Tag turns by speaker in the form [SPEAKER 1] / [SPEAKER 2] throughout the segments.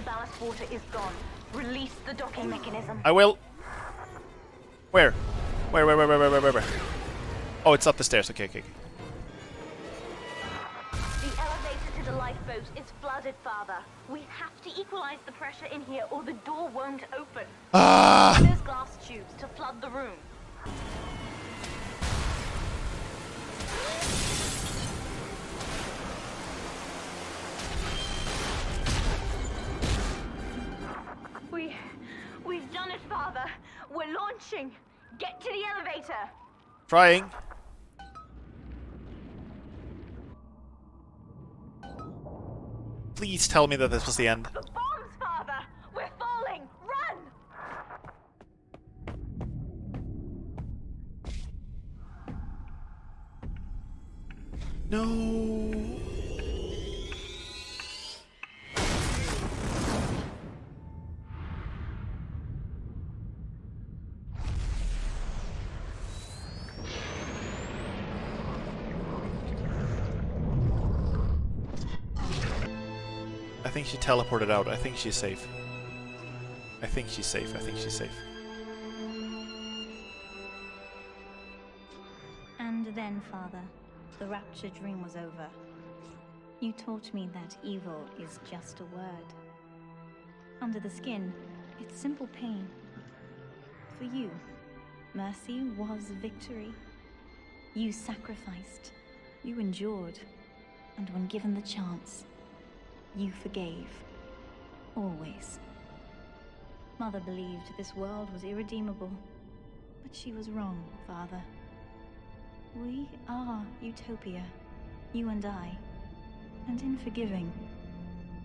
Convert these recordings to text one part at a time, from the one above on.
[SPEAKER 1] ballast water is gone. Release the docking mechanism.
[SPEAKER 2] I will. Where? Where? Oh, it's up the stairs. Okay.
[SPEAKER 1] The elevator to the lifeboat is flooded, Father. We have to equalize the pressure in here or the door won't open. There's glass tubes to flood the room. We've done it, Father. We're launching. Get to the elevator.
[SPEAKER 2] Trying. Please tell me that this was the end.
[SPEAKER 1] The bombs, Father! We're falling! Run!
[SPEAKER 2] No. I think she teleported out. I think she's safe. I think she's safe.
[SPEAKER 3] And then, Father, the rapture dream was over. You taught me that evil is just a word. Under the skin, it's simple pain. For you, mercy was victory. You sacrificed. You endured. And when given the chance, you forgave. Always. Mother believed this world was irredeemable, but she was wrong, Father. We are Utopia, you and I. And in forgiving,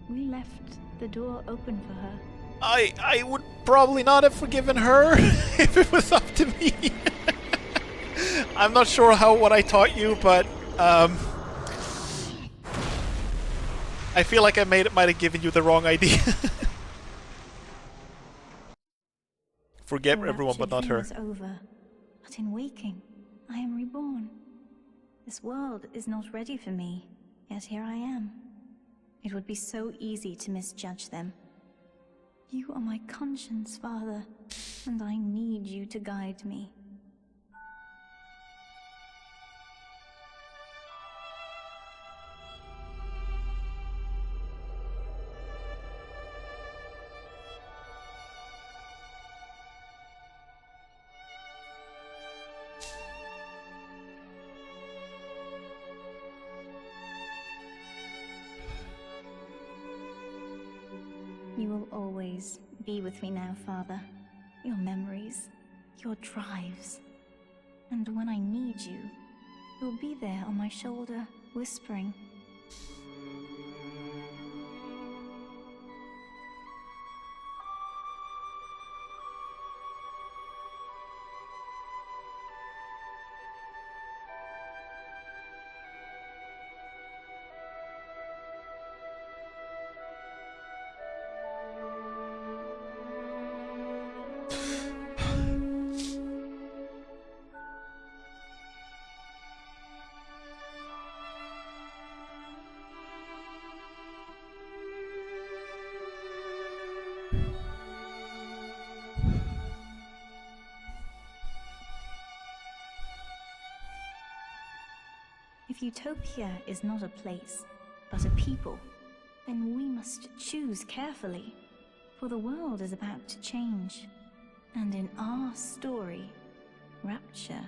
[SPEAKER 3] we left the door open for her.
[SPEAKER 2] I would probably not have forgiven her if it was up to me. I'm not sure what I taught you, but I feel like I might have given you the wrong idea. Forget everyone, but not her.
[SPEAKER 3] The over, but in waking, I am reborn. This world is not ready for me, yet here I am. It would be so easy to misjudge them. You are my conscience, Father, and I need you to guide me. You will always be with me now, Father. Your memories, your drives. And when I need you, you'll be there on my shoulder, whispering. If Utopia is not a place, but a people, then we must choose carefully, for the world is about to change. And in our story, Rapture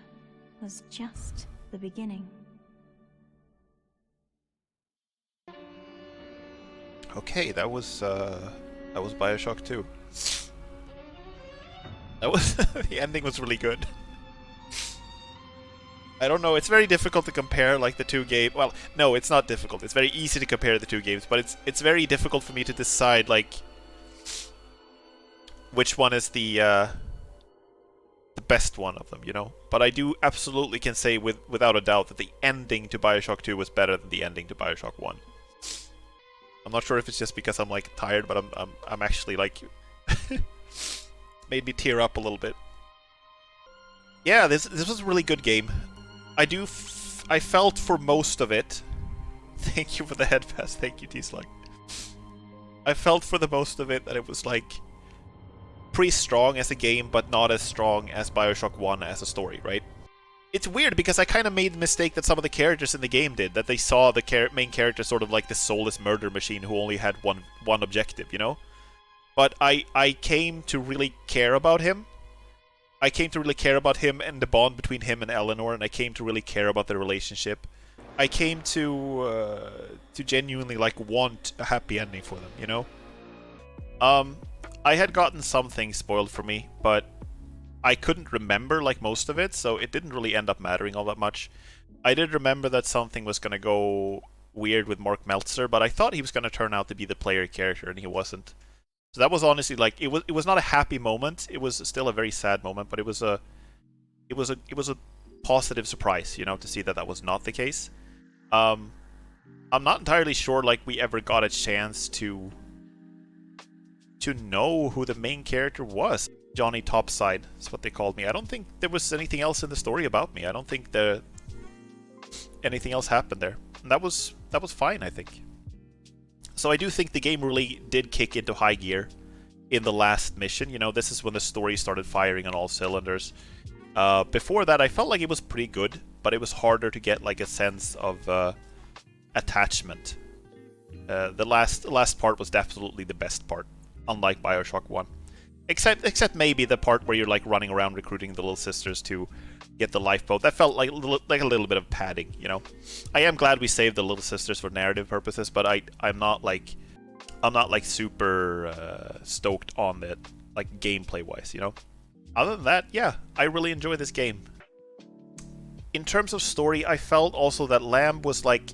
[SPEAKER 3] was just the beginning.
[SPEAKER 2] Okay, that was Bioshock 2. That was the ending was really good. I don't know, it's very difficult to compare like the two games. Well, no, it's not difficult. It's very easy to compare the two games, but it's very difficult for me to decide like which one is the best one of them, you know? But I do absolutely can say without a doubt that the ending to Bioshock 2 was better than the ending to Bioshock 1. I'm not sure if it's just because I'm like tired, but I'm actually like made me tear up a little bit. Yeah, this was a really good game. I felt for most of it. Thank you for the head pass. Thank you, T-Slug. I felt for the most of it that it was like pretty strong as a game, but not as strong as Bioshock 1 as a story, right? It's weird because I kind of made the mistake that some of the characters in the game did, that they saw the main character sort of like this soulless murder machine who only had one objective, you know? But I came to really care about him. I came to really care about him and the bond between him and Eleanor, and I came to really care about their relationship. I came to genuinely like want a happy ending for them, you know? I had gotten some things spoiled for me, but I couldn't remember like most of it, so it didn't really end up mattering all that much. I did remember that something was gonna go weird with Mark Meltzer, but I thought he was gonna turn out to be the player character, and he wasn't. So that was honestly like it was not a happy moment. It was still a very sad moment, but it was a positive surprise, you know, to see that that was not the case. I'm not entirely sure like we ever got a chance to know who the main character was. Johnny Topside is what they called me. I don't think there was anything else in the story about me. I don't think anything else happened there. And that was fine, I think. So I do think the game really did kick into high gear in the last mission. You know, this is when the story started firing on all cylinders. Before that, I felt like it was pretty good, but it was harder to get like a sense of attachment. The last part was definitely the best part, unlike Bioshock 1. Except maybe the part where you're like running around recruiting the little sisters to get the lifeboat. That felt like a little bit of padding, you know. I am glad we saved the little sisters for narrative purposes, but I'm not like super stoked on it, like gameplay wise, you know. Other than that, yeah, I really enjoy this game. In terms of story, I felt also that Lamb was like,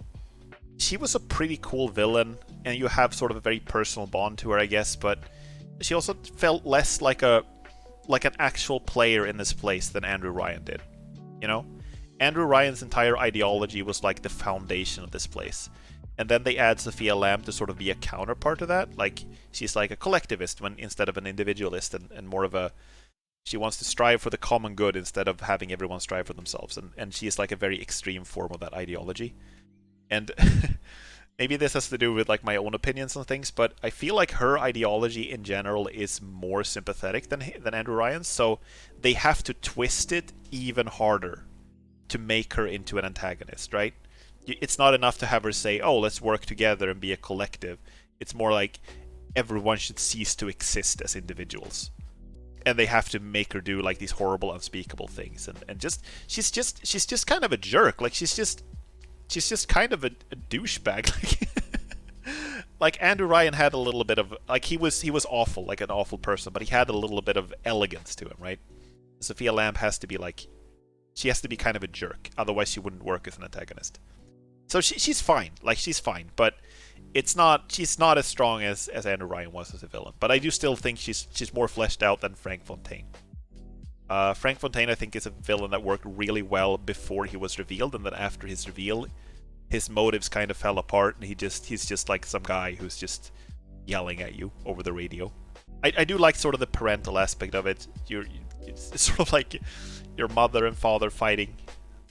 [SPEAKER 2] she was a pretty cool villain, and you have sort of a very personal bond to her, I guess, but she also felt less like an actual player in this place than Andrew Ryan did, you know? Andrew Ryan's entire ideology was like the foundation of this place. And then they add Sophia Lamb to sort of be a counterpart to that. Like, she's like a collectivist instead of an individualist, and more of a... She wants to strive for the common good instead of having everyone strive for themselves. And she is like a very extreme form of that ideology. And... maybe this has to do with like my own opinions on things, but I feel like her ideology in general is more sympathetic than Andrew Ryan's, so they have to twist it even harder to make her into an antagonist, right? It's not enough to have her say, oh, let's work together and be a collective. It's more like everyone should cease to exist as individuals. And they have to make her do like these horrible, unspeakable things. And just she's just kind of a jerk. Like she's just kind of a douchebag. Like Andrew Ryan had a little bit of like he was awful, like an awful person, but he had a little bit of elegance to him, right? Sophia Lamb has to be like, she has to be kind of a jerk, otherwise she wouldn't work as an antagonist. So she's fine, like she's fine, but she's not as strong as Andrew Ryan was as a villain. But I do still think she's more fleshed out than Frank Fontaine. Frank Fontaine, I think, is a villain that worked really well before he was revealed, and then after his reveal, his motives kind of fell apart, and he's just like some guy who's just yelling at you over the radio. I do like sort of the parental aspect of it. It's sort of like your mother and father fighting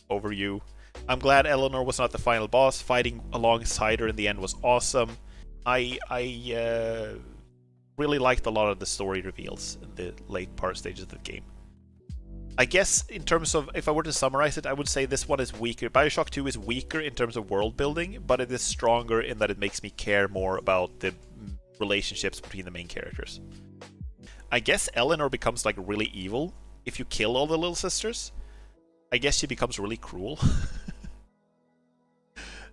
[SPEAKER 2] over you. I'm glad Eleanor was not the final boss. Fighting alongside her in the end was awesome. I really liked a lot of the story reveals in the late stages of the game. I guess in terms of, if I were to summarize it, I would say this one is weaker. Bioshock 2 is weaker in terms of world building, but it is stronger in that it makes me care more about the relationships between the main characters. I guess Eleanor becomes like really evil if you kill all the little sisters. I guess she becomes really cruel.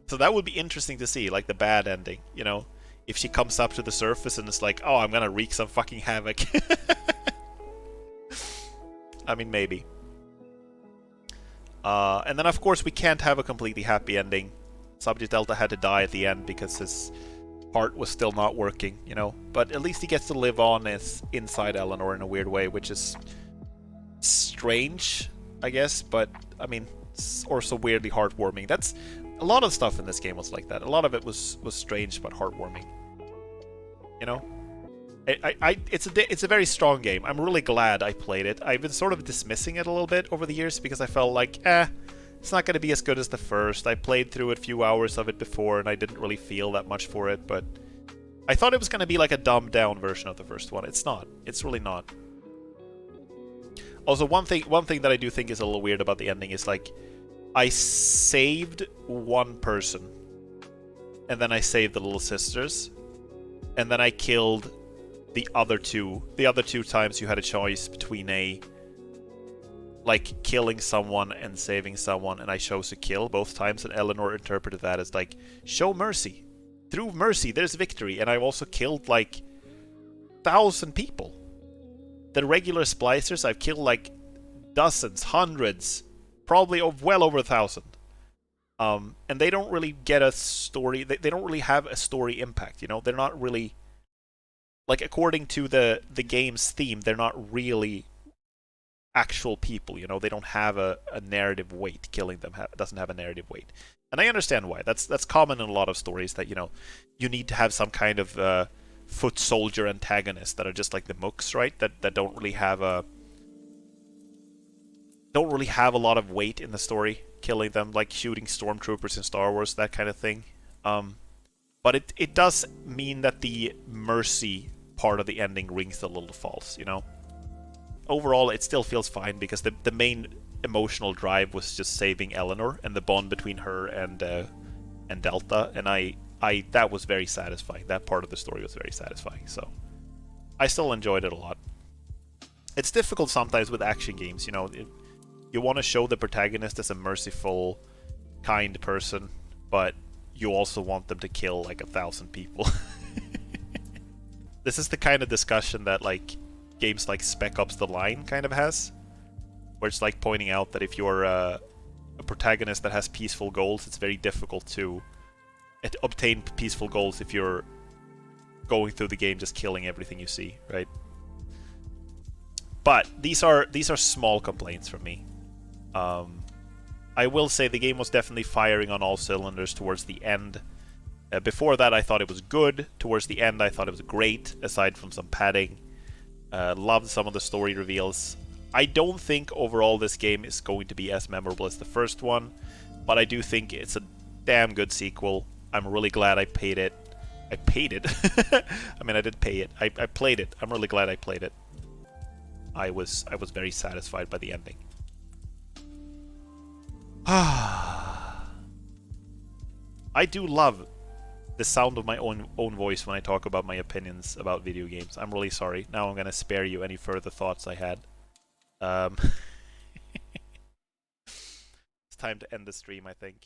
[SPEAKER 2] So that would be interesting to see, like the bad ending, you know? If she comes up to the surface and it's like, oh, I'm gonna wreak some fucking havoc. I mean, maybe. And then, of course, we can't have a completely happy ending. Subject Delta had to die at the end because his heart was still not working, you know? But at least he gets to live on as inside Eleanor in a weird way, which is strange, I guess. But, I mean, it's also weirdly heartwarming. That's... A lot of stuff in this game was like that. A lot of it was strange but heartwarming. You know? It's a very strong game. I'm really glad I played it. I've been sort of dismissing it a little bit over the years because I felt like, it's not going to be as good as the first. I played through a few hours of it before and I didn't really feel that much for it, but I thought it was going to be like a dumbed down version of the first one. It's not. It's really not. Also, one thing that I do think is a little weird about the ending is like, I saved one person, and then I saved the little sisters, and then I killed the other two. The other two times you had a choice between like killing someone and saving someone, and I chose to kill both times, and Eleanor interpreted that as like, show mercy. Through mercy, there's victory, and I've also killed like 1,000 people. The regular splicers, I've killed like dozens, hundreds, probably well over 1,000. And they don't really get a story. They don't really have a story impact. You know, they're not really like, according to the game's theme, they're not really actual people. You know, they don't have a narrative weight. Killing them doesn't have a narrative weight. And I understand why. That's common in a lot of stories, that, you know, you need to have some kind of foot soldier antagonists that are just like the mooks, right? That don't really have a lot of weight in the story. Killing them, like shooting stormtroopers in Star Wars, that kind of thing. But it does mean that the mercy part of the ending rings a little false, you know? Overall, it still feels fine, because the main emotional drive was just saving Eleanor, and the bond between her and Delta, and I that was very satisfying. That part of the story was very satisfying, so I still enjoyed it a lot. It's difficult sometimes with action games, you know. You want to show the protagonist as a merciful, kind person, but you also want them to kill like 1,000 people. This is the kind of discussion that like games like Spec Ops: The Line kind of has, where it's like pointing out that if you're a protagonist that has peaceful goals, it's very difficult to obtain peaceful goals if you're going through the game just killing everything you see, right? But these are small complaints from me. I will say the game was definitely firing on all cylinders towards the end. Before that, I thought it was good. Towards the end, I thought it was great, aside from some padding. Loved some of the story reveals. I don't think overall this game is going to be as memorable as the first one, but I do think it's a damn good sequel. I'm really glad I paid it. I paid it? I mean, I didn't pay it. I played it. I'm really glad I played it. I was very satisfied by the ending. I do love the sound of my own voice when I talk about my opinions about video games. I'm really sorry. Now I'm gonna spare you any further thoughts I had. It's time to end the stream, I think.